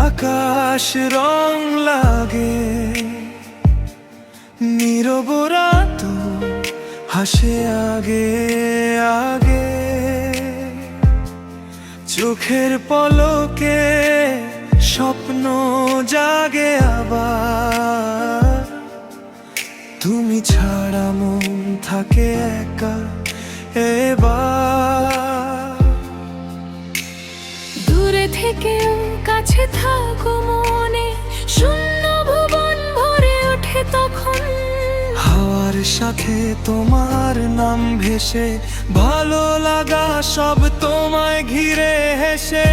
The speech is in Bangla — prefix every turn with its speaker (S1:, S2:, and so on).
S1: আকাশ রং লাগে, নীরব রাত হাসে আগে আগে, চোখের পলকে স্বপ্ন জাগে আবার। তুমি ছাড়া মন থাকে একা এবার।
S2: দূরে থেকেও কাছে থাকো মনে, শূন্য ভুবন ভরে ওঠে তখন।
S1: হাওয়ার সাথে তোমার নাম ভেসে, ভালো লাগা সব তোমায় ঘিরে হেসে।